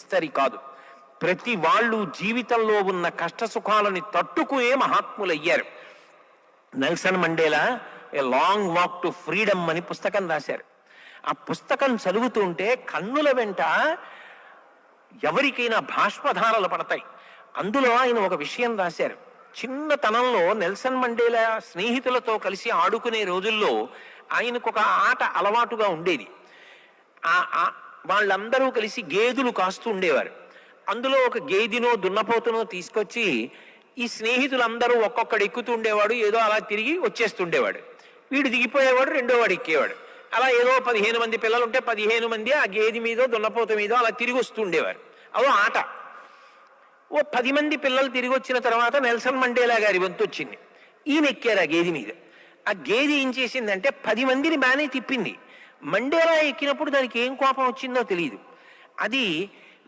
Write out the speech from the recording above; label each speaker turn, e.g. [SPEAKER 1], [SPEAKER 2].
[SPEAKER 1] సరి కాదు. ప్రతి వాళ్ళు జీవితంలో ఉన్న కష్ట సుఖాలని తట్టుకునే మహాత్ములయ్యారు. Nelson Mandela a long walk to freedom అని పుస్తకం రాశారు. ఆ పుస్తకం చదువుతుంటే కన్నుల వెంట ఎవరికైనా బాష్పధారలు పడతాయి. అందులో ఆయన ఒక విషయం రాశారు. చిన్నతనంలో నెల్సన్ మండేలా స్నేహితులతో కలిసి ఆడుకునే రోజుల్లో ఆయనకు ఒక ఆట అలవాటుగా ఉండేది. వాళ్ళందరూ కలిసి గేదెలు కాస్తూ ఉండేవారు. అందులో ఒక గేదెనో దున్నపోతునో తీసుకొచ్చి ఈ స్నేహితులందరూ ఒక్కొక్కడు ఎక్కుతూ ఉండేవాడు. ఏదో అలా తిరిగి వచ్చేస్తుండేవాడు. వీడు దిగిపోయేవాడు, రెండో వాడు ఎక్కేవాడు. అలా ఏదో 15 మంది పిల్లలు ఉంటే 15 మంది ఆ గేదె మీదో దున్నపోత మీదో అలా తిరిగి వస్తూ ఉండేవారు. అదో ఆట. ఓ 10 మంది పిల్లలు తిరిగి వచ్చిన తర్వాత నెల్సన్ మండేలా గారి వంతు వచ్చింది. ఈయన ఎక్కారు ఆ గేదె మీద. ఆ గేదె ఏం చేసిందంటే 10 మందిని బాగానే తిప్పింది. మండేలా ఎక్కినప్పుడు దానికి ఏం కోపం వచ్చిందో తెలియదు. అది